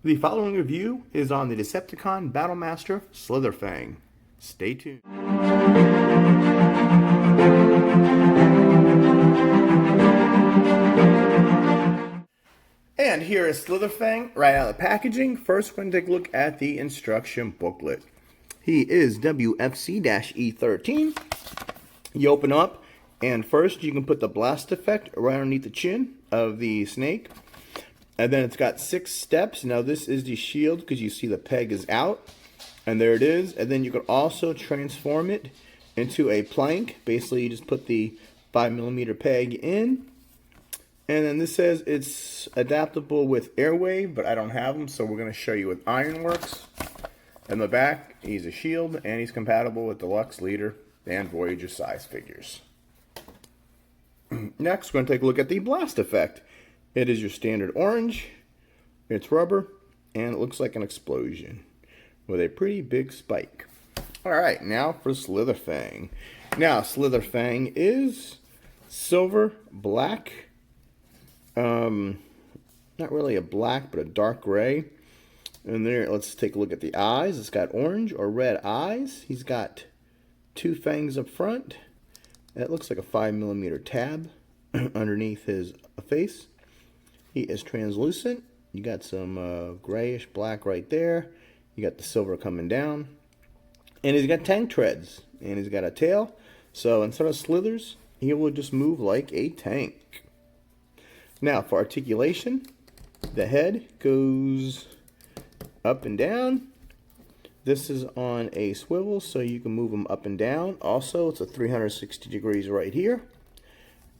The following review is on the Decepticon Battlemaster Slitherfang. Stay tuned. And here is Slitherfang right out of the packaging. First, we're going to take a look at the instruction booklet. He is WFC-E13. You open up, and first you can put the blast effect right underneath the chin of the snake. And then it's got 6 steps. Now this is the shield because you see the peg is out. And there it is. And then you can also transform it into a plank. Basically you just put the 5mm peg in. And then this says it's adaptable with Airwave, but I don't have them, so we're going to show you with Ironworks. In the back, he's a shield, and he's compatible with Deluxe, Leader, and Voyager size figures. Next, we're going to take a look at the blast effect. It is your standard orange, it's rubber, and it looks like an explosion with a pretty big spike. Alright, now for Slitherfang. Now, Slitherfang is silver, black, not really a black, but a dark gray. And there, let's take a look at the eyes. It's got orange or red eyes. He's got 2 fangs up front. That looks like a 5mm tab underneath his face. He is translucent. You got some grayish black right there. You got the silver coming down. And he's got tank treads. And he's got a tail. So instead of slithers, he will just move like a tank. Now for articulation, the head goes up and down. This is on a swivel, so you can move them up and down. Also, it's a 360 degrees right here.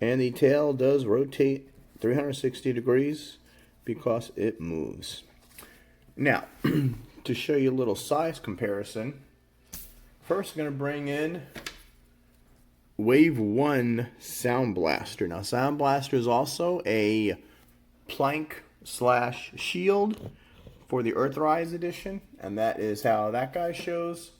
And the tail does rotate 360 degrees because it moves. Now, to show you a little size comparison, first I'm going to bring in Wave 1 Sound Blaster. Now, Sound Blaster is also a plank slash shield for the Earthrise edition, and that is how that guy shows.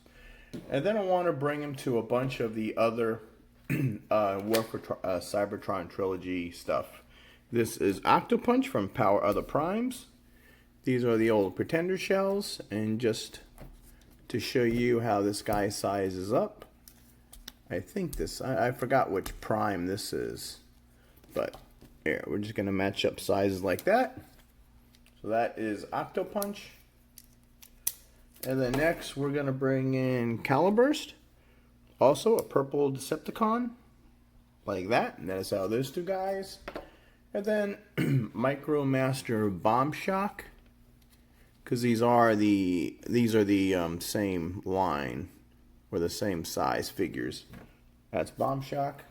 And then I want to bring him to a bunch of the other War for Cybertron trilogy stuff. This is Octopunch from Power of the Primes. These are the old Pretender shells, and just to show you how this guy sizes up, I think this, I forgot which prime this is, but here, we're just going to match up sizes like that. So that is Octopunch. And then next we're going to bring in Caliburst, also a purple Decepticon, like that. And that is how those 2 guys. And then Micromaster Bomb Shock, because these are the same line or the same size figures. That's Bomb Shock.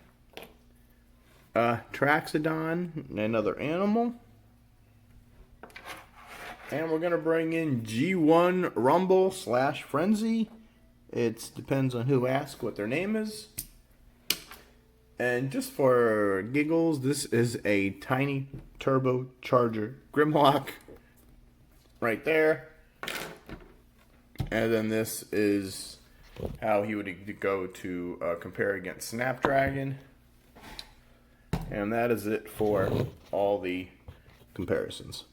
Traxodon, another animal. And we're going to bring in G1 Rumble slash Frenzy. It depends on who asks what their name is. And just for giggles, this is a tiny turbocharger Grimlock right there. And then this is how he would go to compare against Snapdragon. And that is it for all the comparisons.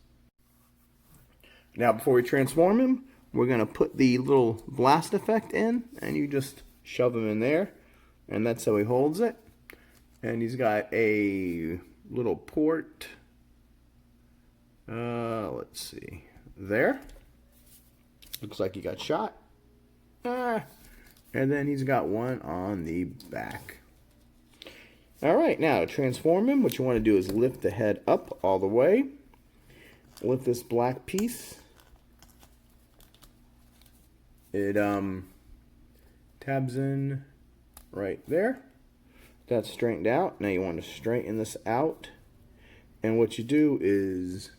Now, before we transform him, we're going to put the little blast effect in, and you just shove him in there, and that's how he holds it. And he's got a little port, let's see, there. Looks like he got shot. And then he's got one on the back. Alright, now to transform him, what you want to do is lift the head up all the way. Lift this black piece. It tabs in right there. That's straightened out. Now you want to straighten this out. And what you do is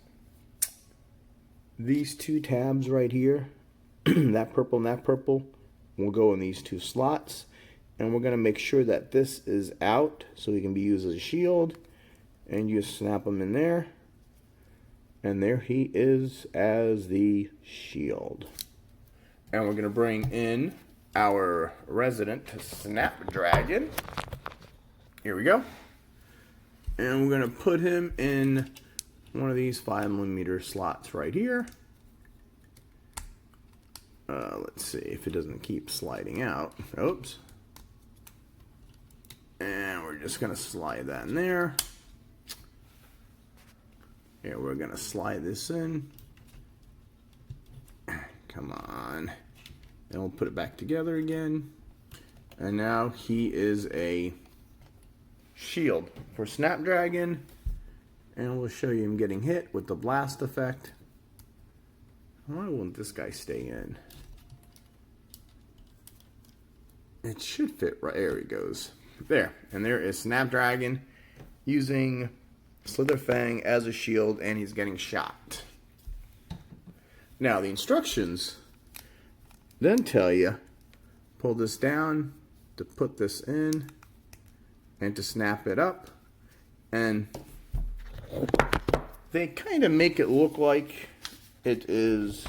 these 2 tabs right here, that purple and that purple, will go in these 2 slots. And we're going to make sure that this is out so he can be used as a shield. And you just snap him in there. And there he is as the shield. And we're going to bring in our resident Snapdragon. Here we go. And we're going to put him in one of these 5mm slots right here. Let's see if it doesn't keep sliding out. Oops. And we're just going to slide that in there. Yeah, we're going to slide this in. Come on. Then we'll put it back together again. And now he is a shield for Snapdragon. And we'll show you him getting hit with the blast effect. Why won't this guy stay in? It should fit right. There he goes. There. And there is Snapdragon using Slitherfang as a shield, and he's getting shot. Now, the instructions then tell you, pull this down to put this in and to snap it up. And they kind of make it look like it is,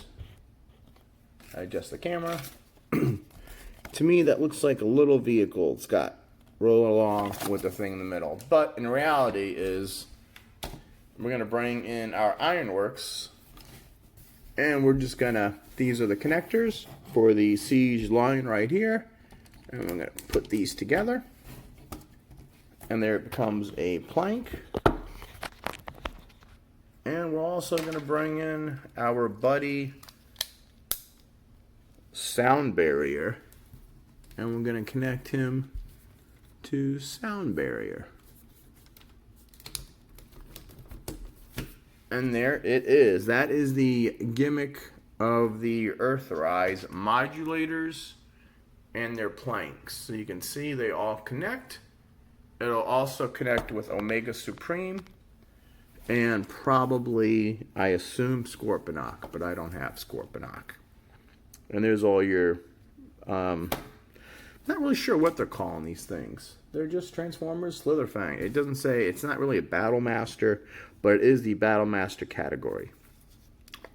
adjust the camera. To me, that looks like a little vehicle. It's got rolling along with the thing in the middle. But in reality is, we're going to bring in our ironworks. And we're just going to, these are the connectors for the siege line right here. And I'm going to put these together. And there it becomes a plank. And we're also going to bring in our buddy sound barrier. And we're going to connect him to sound barrier. And there it is. That is the gimmick of the Earthrise modulators and their planks. So you can see they all connect. It'll also connect with Omega Supreme and probably, I assume, Scorponok, but I don't have Scorponok. And there's all your, not really sure what they're calling these things. They're just Transformers Slitherfang. It doesn't say, it's not really a Battlemaster, but it is the Battlemaster category.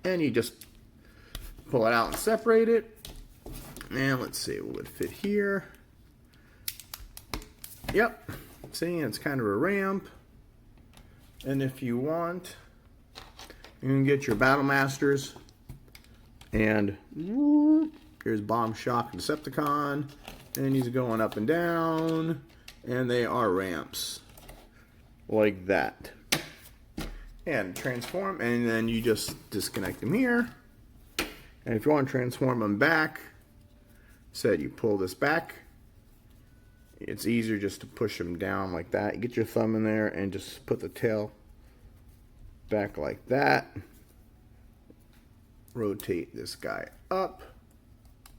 And you just pull it out and separate it. And let's see, will it fit here? Yep. See, it's kind of a ramp. And if you want, you can get your Battlemasters. And here's Bomb Shock Decepticon. And he's going up and down. And they are ramps. Like that. And transform. And then you just disconnect them here. And if you want to transform them back, said you pull this back. It's easier just to push them down like that. You get your thumb in there and just put the tail back like that. Rotate this guy up.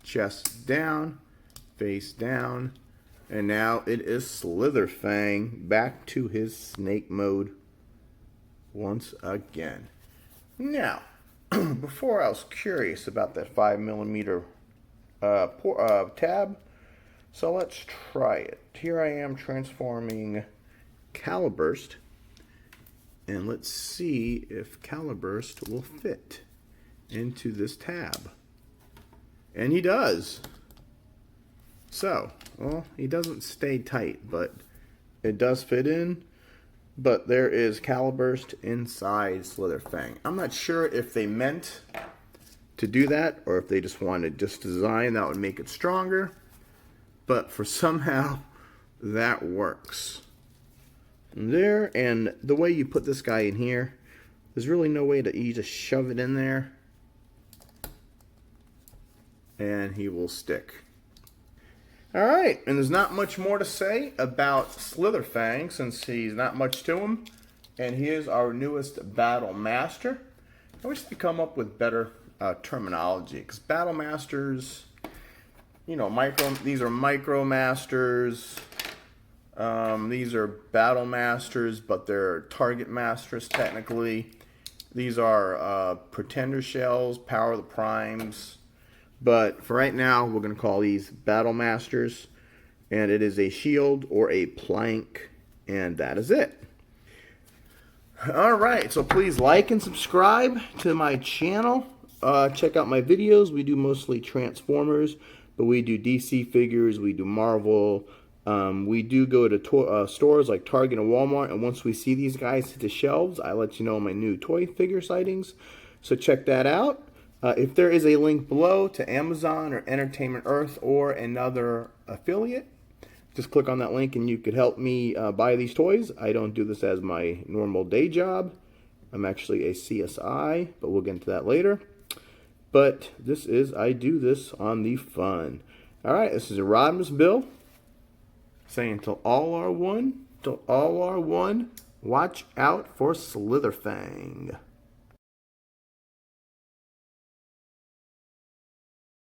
Chest down. Face down. And now it is Slitherfang back to his snake mode once again. Now, before I was curious about that 5mm tab, so let's try it. Here I am transforming Caliburst, and let's see if Caliburst will fit into this tab. And he does. So, well, he doesn't stay tight, but it does fit in. But there is Caliburst inside Slitherfang. I'm not sure if they meant to do that or if they just wanted just design that would make it stronger. But for somehow that works. There, and the way you put this guy in here, there's really no way to, you just shove it in there and he will stick. Alright, and there's not much more to say about Slitherfang since he's not much to him. And he is our newest Battlemaster. I wish they'd come up with better terminology, because Battlemasters, you know, these are Micromasters. These are Battlemasters, but they're Target Masters technically. These are Pretender Shells, Power of the Primes. But for right now, we're going to call these Battlemasters. And it is a shield or a plank. And that is it. Alright, so please like and subscribe to my channel. Check out my videos. We do mostly Transformers. But we do DC figures. We do Marvel. We do go to stores like Target and Walmart. And once we see these guys hit the shelves, I let you know my new toy figure sightings. So check that out. If there is a link below to Amazon or Entertainment Earth or another affiliate, just click on that link and you could help me buy these toys. I don't do this as my normal day job. I'm actually a CSI, but we'll get into that later. But I do this on the fun. Alright, this is a Rodimusbill saying till all are one, watch out for Slitherfang.